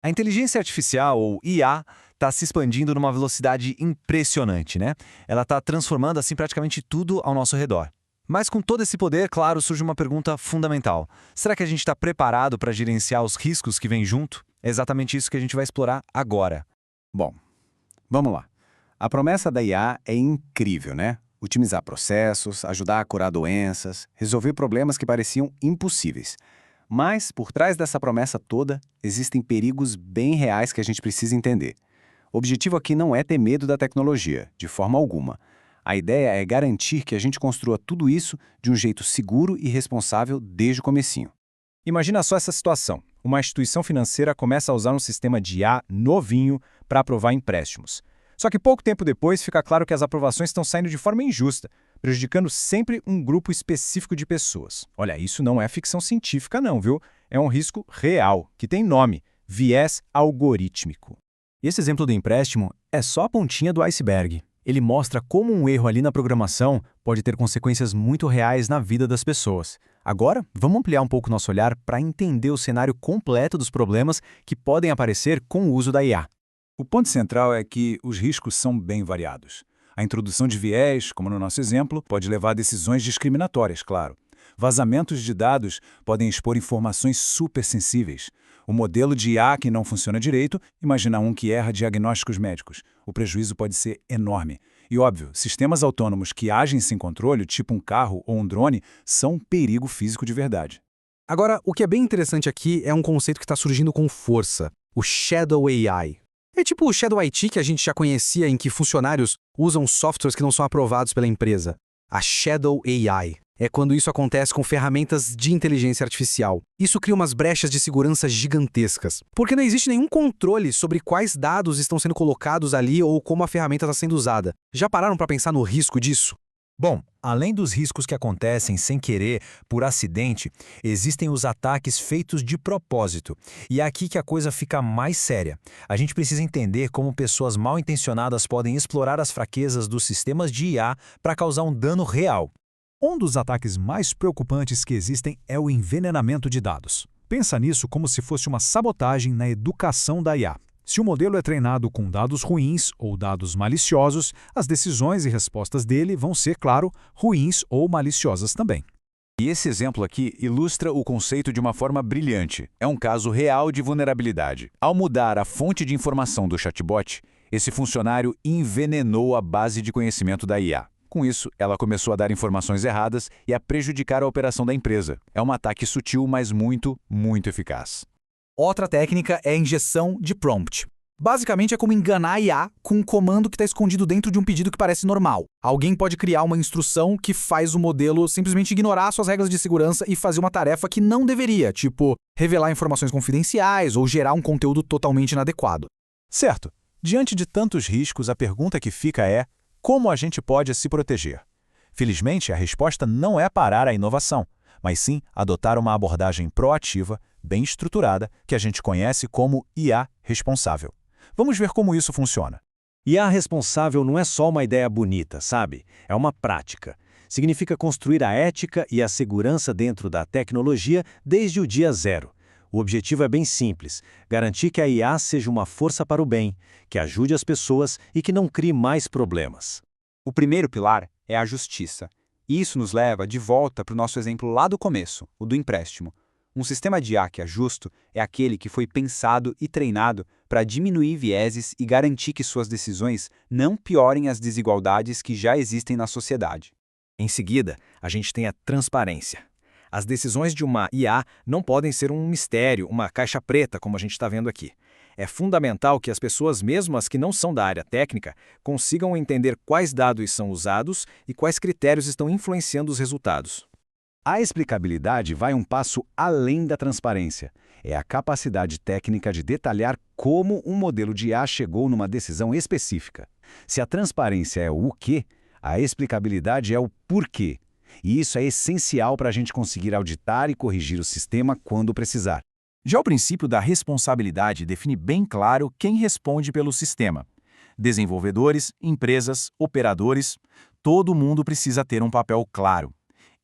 A inteligência artificial, ou IA, está se expandindo numa velocidade impressionante, né? Ela está transformando assim praticamente tudo ao nosso redor. Mas com todo esse poder, claro, surge uma pergunta fundamental. Será que a gente está preparado para gerenciar os riscos que vêm junto? É exatamente isso que a gente vai explorar agora. Bom, vamos lá. A promessa da IA é incrível, né? Otimizar processos, ajudar a curar doenças, resolver problemas que pareciam impossíveis. Mas, por trás dessa promessa toda, existem perigos bem reais que a gente precisa entender. O objetivo aqui não é ter medo da tecnologia, de forma alguma. A ideia é garantir que a gente construa tudo isso de um jeito seguro e responsável desde o comecinho. Imagina só essa situação. Uma instituição financeira começa a usar um sistema de IA novinho para aprovar empréstimos. Só que pouco tempo depois fica claro que as aprovações estão saindo de forma injusta, prejudicando sempre um grupo específico de pessoas. Olha, isso não é ficção científica não, viu? É um risco real, que tem nome: viés algorítmico. E esse exemplo do empréstimo é só a pontinha do iceberg. Ele mostra como um erro ali na programação pode ter consequências muito reais na vida das pessoas. Agora, vamos ampliar um pouco nosso olhar para entender o cenário completo dos problemas que podem aparecer com o uso da IA. O ponto central é que os riscos são bem variados. A introdução de viés, como no nosso exemplo, pode levar a decisões discriminatórias, claro. Vazamentos de dados podem expor informações supersensíveis. O modelo de IA que não funciona direito, imagina um que erra diagnósticos médicos. O prejuízo pode ser enorme. E óbvio, sistemas autônomos que agem sem controle, tipo um carro ou um drone, são um perigo físico de verdade. Agora, o que é bem interessante aqui é um conceito que está surgindo com força: o Shadow AI. É tipo o Shadow IT que a gente já conhecia, em que funcionários usam softwares que não são aprovados pela empresa. A Shadow AI é quando isso acontece com ferramentas de inteligência artificial. Isso cria umas brechas de segurança gigantescas, porque não existe nenhum controle sobre quais dados estão sendo colocados ali ou como a ferramenta está sendo usada. Já pararam para pensar no risco disso? Bom, além dos riscos que acontecem sem querer, por acidente, existem os ataques feitos de propósito. E é aqui que a coisa fica mais séria. A gente precisa entender como pessoas mal intencionadas podem explorar as fraquezas dos sistemas de IA para causar um dano real. Um dos ataques mais preocupantes que existem é o envenenamento de dados. Pensa nisso como se fosse uma sabotagem na educação da IA. Se o modelo é treinado com dados ruins ou dados maliciosos, as decisões e respostas dele vão ser, claro, ruins ou maliciosas também. E esse exemplo aqui ilustra o conceito de uma forma brilhante. É um caso real de vulnerabilidade. Ao mudar a fonte de informação do chatbot, esse funcionário envenenou a base de conhecimento da IA. Com isso, ela começou a dar informações erradas e a prejudicar a operação da empresa. É um ataque sutil, mas muito eficaz. Outra técnica é a injeção de prompt. Basicamente é como enganar a IA com um comando que está escondido dentro de um pedido que parece normal. Alguém pode criar uma instrução que faz o modelo simplesmente ignorar suas regras de segurança e fazer uma tarefa que não deveria, tipo revelar informações confidenciais ou gerar um conteúdo totalmente inadequado. Certo. Diante de tantos riscos, a pergunta que fica é: como a gente pode se proteger? Felizmente, a resposta não é parar a inovação, mas sim adotar uma abordagem proativa, bem estruturada, que a gente conhece como IA responsável. Vamos ver como isso funciona. IA responsável não é só uma ideia bonita, sabe? É uma prática. Significa construir a ética e a segurança dentro da tecnologia desde o dia zero. O objetivo é bem simples: garantir que a IA seja uma força para o bem, que ajude as pessoas e que não crie mais problemas. O primeiro pilar é a justiça. E isso nos leva de volta para o nosso exemplo lá do começo, o do empréstimo. Um sistema de IA que é justo é aquele que foi pensado e treinado para diminuir vieses e garantir que suas decisões não piorem as desigualdades que já existem na sociedade. Em seguida, a gente tem a transparência. As decisões de uma IA não podem ser um mistério, uma caixa preta, como a gente está vendo aqui. É fundamental que as pessoas, mesmo as que não são da área técnica, consigam entender quais dados são usados e quais critérios estão influenciando os resultados. A explicabilidade vai um passo além da transparência. É a capacidade técnica de detalhar como um modelo de IA chegou numa decisão específica. Se a transparência é o quê, a explicabilidade é o porquê. E isso é essencial para a gente conseguir auditar e corrigir o sistema quando precisar. Já o princípio da responsabilidade define bem claro quem responde pelo sistema. Desenvolvedores, empresas, operadores, todo mundo precisa ter um papel claro.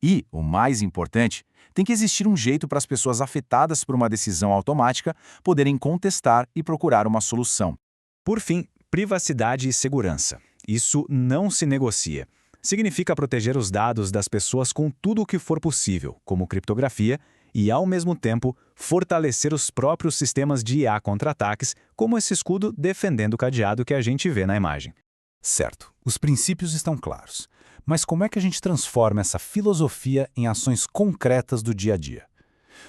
E, o mais importante, tem que existir um jeito para as pessoas afetadas por uma decisão automática poderem contestar e procurar uma solução. Por fim, privacidade e segurança. Isso não se negocia. Significa proteger os dados das pessoas com tudo o que for possível, como criptografia, e, ao mesmo tempo, fortalecer os próprios sistemas de IA contra ataques, como esse escudo defendendo o cadeado que a gente vê na imagem. Certo, os princípios estão claros. Mas como é que a gente transforma essa filosofia em ações concretas do dia a dia?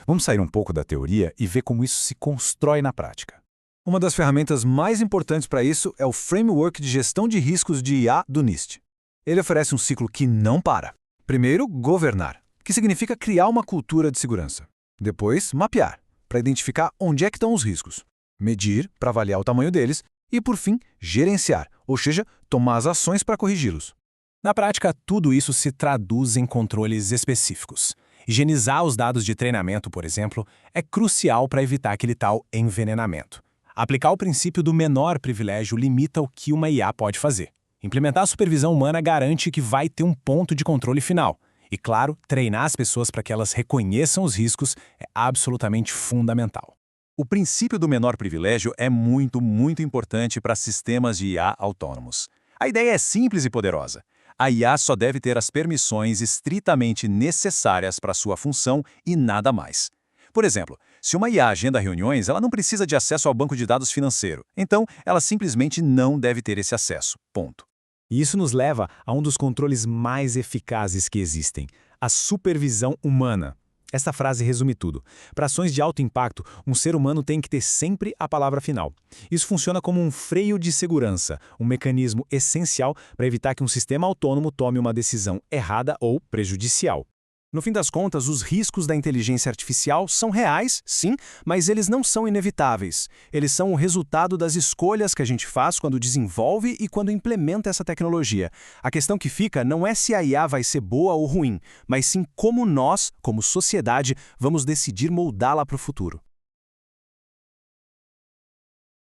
Vamos sair um pouco da teoria e ver como isso se constrói na prática. Uma das ferramentas mais importantes para isso é o Framework de Gestão de Riscos de IA do NIST. Ele oferece um ciclo que não para. Primeiro, governar, que significa criar uma cultura de segurança. Depois, mapear, para identificar onde é que estão os riscos. Medir, para avaliar o tamanho deles. E, por fim, gerenciar, ou seja, tomar as ações para corrigi-los. Na prática, tudo isso se traduz em controles específicos. Higienizar os dados de treinamento, por exemplo, é crucial para evitar aquele tal envenenamento. Aplicar o princípio do menor privilégio limita o que uma IA pode fazer. Implementar a supervisão humana garante que vai ter um ponto de controle final. E, claro, treinar as pessoas para que elas reconheçam os riscos é absolutamente fundamental. O princípio do menor privilégio é muito importante para sistemas de IA autônomos. A ideia é simples e poderosa. A IA só deve ter as permissões estritamente necessárias para sua função e nada mais. Por exemplo, se uma IA agenda reuniões, ela não precisa de acesso ao banco de dados financeiro. Então, ela simplesmente não deve ter esse acesso. Ponto. E isso nos leva a um dos controles mais eficazes que existem, a supervisão humana. Esta frase resume tudo. Para ações de alto impacto, um ser humano tem que ter sempre a palavra final. Isso funciona como um freio de segurança, um mecanismo essencial para evitar que um sistema autônomo tome uma decisão errada ou prejudicial. No fim das contas, os riscos da inteligência artificial são reais, sim, mas eles não são inevitáveis. Eles são o resultado das escolhas que a gente faz quando desenvolve e quando implementa essa tecnologia. A questão que fica não é se a IA vai ser boa ou ruim, mas sim como nós, como sociedade, vamos decidir moldá-la para o futuro.